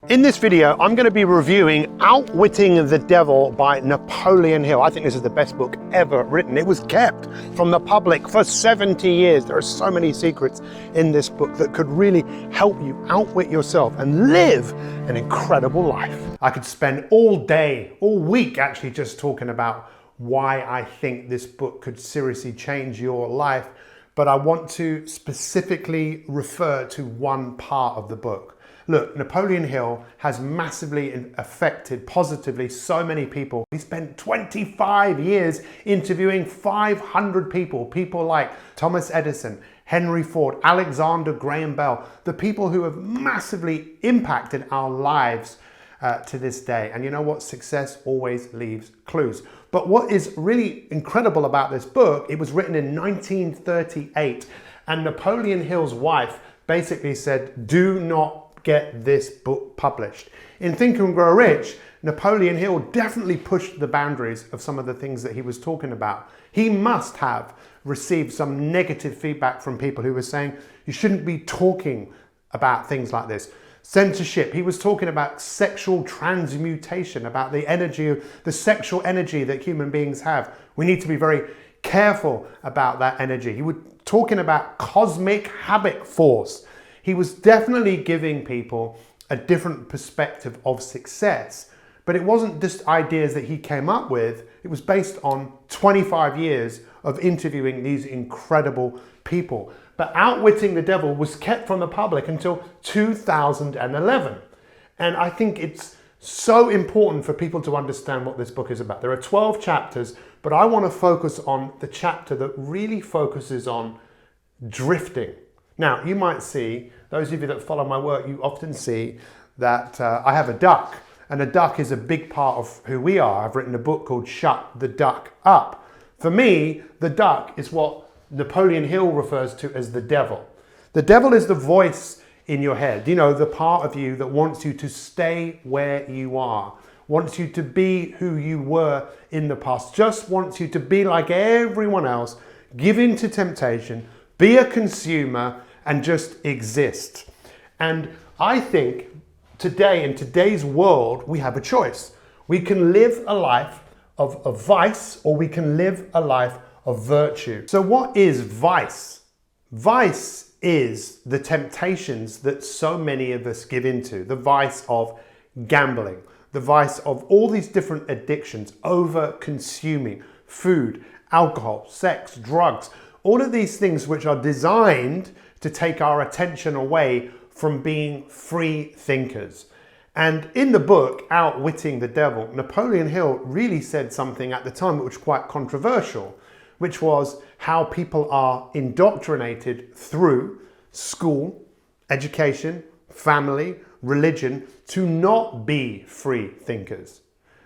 In this video, I'm going to be reviewing Outwitting the Devil by Napoleon Hill. I think this is the best book ever written. It was kept from the public for 70 years. There are so many secrets in this book that could really help you outwit yourself and live an incredible life. I could spend all day, all week actually, just talking about why I think this book could seriously change your life, but I want to specifically refer to one part of the book. Look, Napoleon Hill has massively affected positively so many people. He spent 25 years interviewing 500 people, people like Thomas Edison, Henry Ford, Alexander Graham Bell, the people who have massively impacted our lives to this day. And you know what? Success always leaves clues. But what is really incredible about this book, it was written in 1938, and Napoleon Hill's wife basically said, do not get this book published. In Think and Grow Rich, Napoleon Hill definitely pushed the boundaries of some of the things that he was talking about. He must have received some negative feedback from people who were saying, you shouldn't be talking about things like this. Censorship. He was talking about sexual transmutation, about the energy, the sexual energy that human beings have. We need to be very careful about that energy. He was talking about cosmic habit force. He was definitely giving people a different perspective of success, but it wasn't just ideas that he came up with. It was based on 25 years of interviewing these incredible people. But Outwitting the Devil was kept from the public until 2011. And I think it's so important for people to understand what this book is about. There are 12 chapters, but I want to focus on the chapter that really focuses on drifting. Now, you might see, those of you that follow my work, you often see that I have a duck, and a duck is a big part of who we are. I've written a book called Shut the Duck Up. For me, the duck is what Napoleon Hill refers to as the devil. The devil is the voice in your head, you know, the part of you that wants you to stay where you are, wants you to be who you were in the past, just wants you to be like everyone else, give in to temptation, be a consumer, and just exist. And I think today, in today's world, we have a choice. We can live a life of vice, or we can live a life of virtue. So what is vice? Vice is the temptations that so many of us give into. The vice of gambling, the vice of all these different addictions, over consuming food, alcohol, sex, drugs, all of these things which are designed to take our attention away from being free thinkers. And in the book, Outwitting the Devil, Napoleon Hill really said something at the time which was quite controversial, which was how people are indoctrinated through school, education, family, religion, to not be free thinkers.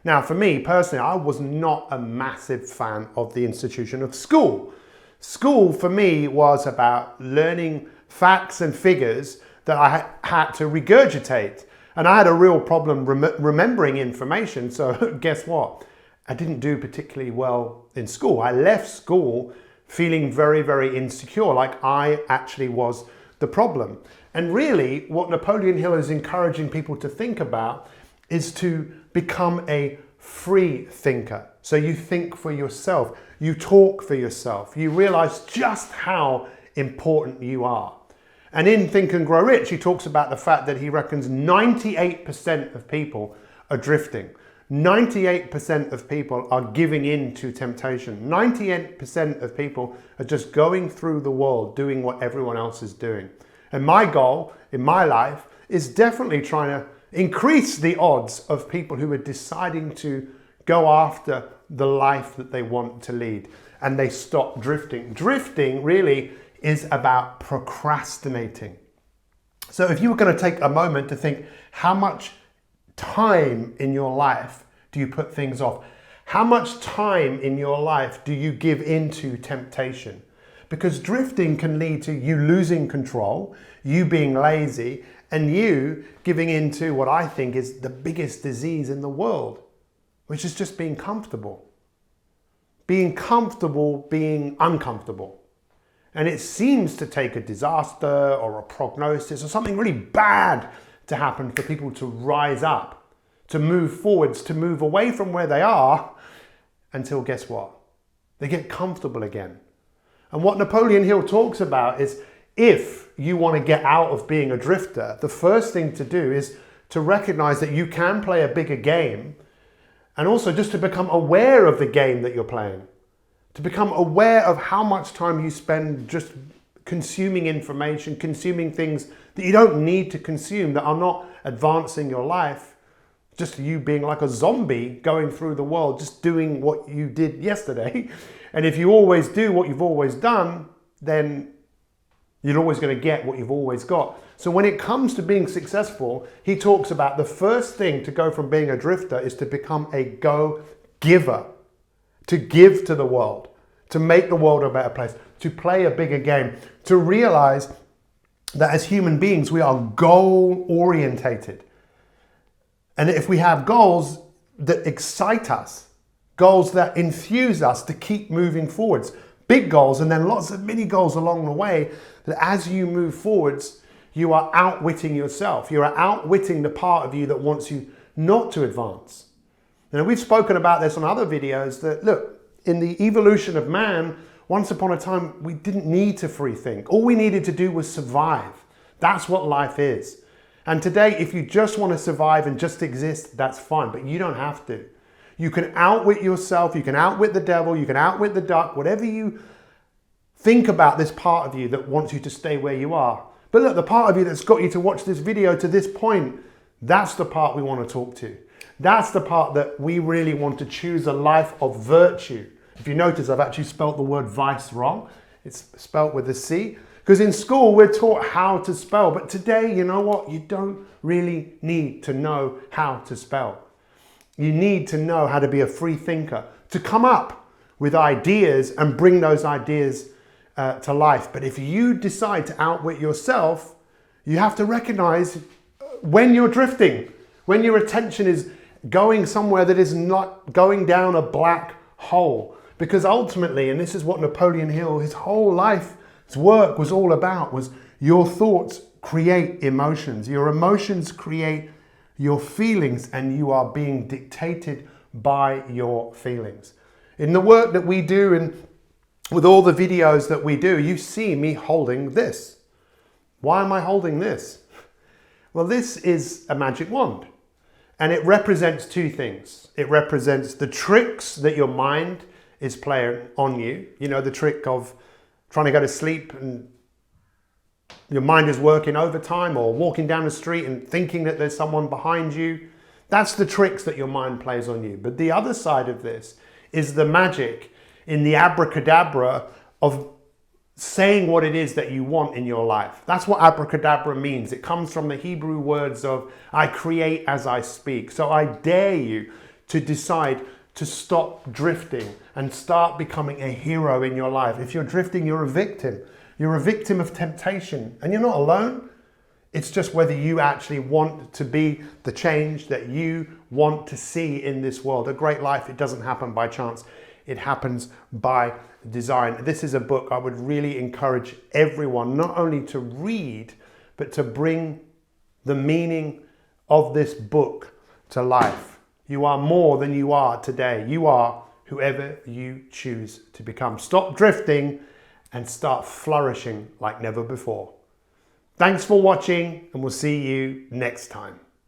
Now, for me personally, I was not a massive fan of the institution of school. School for me was about learning facts and figures that I had to regurgitate. And I had a real problem remembering information. So guess what? I didn't do particularly well in school. I left school feeling very, very insecure, like I actually was the problem. And really what Napoleon Hill is encouraging people to think about is to become a free thinker. So you think for yourself, you talk for yourself, you realize just how important you are. And in Think and Grow Rich, he talks about the fact that he reckons 98% of people are drifting. 98% of people are giving in to temptation. 98% of people are just going through the world doing what everyone else is doing. And my goal in my life is definitely trying to increase the odds of people who are deciding to go after the life that they want to lead, and they stop drifting. Drifting really is about procrastinating. So if you were going to take a moment to think, how much time in your life do you put things off? How much time in your life do you give into temptation? Because drifting can lead to you losing control, you being lazy, and you giving into what I think is the biggest disease in the world, which is just being comfortable. Being comfortable, being uncomfortable. And it seems to take a disaster or a prognosis or something really bad to to happen for people to rise up, to move forwards, to move away from where they are until, guess what? They get comfortable again. And what Napoleon Hill talks about is, if you want to get out of being a drifter, the first thing to do is to recognize that you can play a bigger game, and also just to become aware of the game that you're playing, to become aware of how much time you spend just consuming information, consuming things that you don't need to consume, that are not advancing your life, just you being like a zombie going through the world, just doing what you did yesterday. And if you always do what you've always done, then you're always going to get what you've always got. So when it comes to being successful, he talks about the first thing to go from being a drifter is to become a go-giver, to give to the world, to make the world a better place, to play a bigger game, to realize that as human beings, we are goal-orientated. And if we have goals that excite us, goals that infuse us to keep moving forwards, big goals and then lots of mini goals along the way, that as you move forwards, you are outwitting yourself. You are outwitting the part of you that wants you not to advance. Now, we've spoken about this on other videos that, look, in the evolution of man, once upon a time, we didn't need to free think. All we needed to do was survive. That's what life is. And today, if you just want to survive and just exist, that's fine, but you don't have to. You can outwit yourself, you can outwit the devil, you can outwit the duck, whatever you think about this part of you that wants you to stay where you are. But look, the part of you that's got you to watch this video to this point, that's the part we want to talk to. That's the part that we really want to choose a life of virtue. If you notice, I've actually spelt the word vice wrong. It's spelt with a C. Because in school, we're taught how to spell. But today, you know what? You don't really need to know how to spell. You need to know how to be a free thinker, to come up with ideas and bring those ideas to life. But if you decide to outwit yourself, you have to recognize when you're drifting, when your attention is going somewhere that is not going down a black hole. Because ultimately, and this is what Napoleon Hill, his whole life's work was all about, was your thoughts create emotions. Your emotions create your feelings, and you are being dictated by your feelings. In the work that we do and with all the videos that we do, you see me holding this. Why am I holding this? Well, this is a magic wand, and it represents two things. It represents the tricks that your mind is playing on you. You know, the trick of trying to go to sleep and your mind is working overtime, or walking down the street and thinking that there's someone behind you. That's the tricks that your mind plays on you. But the other side of this is the magic in the abracadabra of saying what it is that you want in your life. That's what abracadabra means. It comes from the Hebrew words of I create as I speak. So I dare you to decide to stop drifting and start becoming a hero in your life. If you're drifting, you're a victim. You're a victim of temptation, and you're not alone. It's just whether you actually want to be the change that you want to see in this world. A great life, it doesn't happen by chance. It happens by design. This is a book I would really encourage everyone not only to read, but to bring the meaning of this book to life. You are more than you are today. You are whoever you choose to become. Stop drifting and start flourishing like never before. Thanks for watching, and we'll see you next time.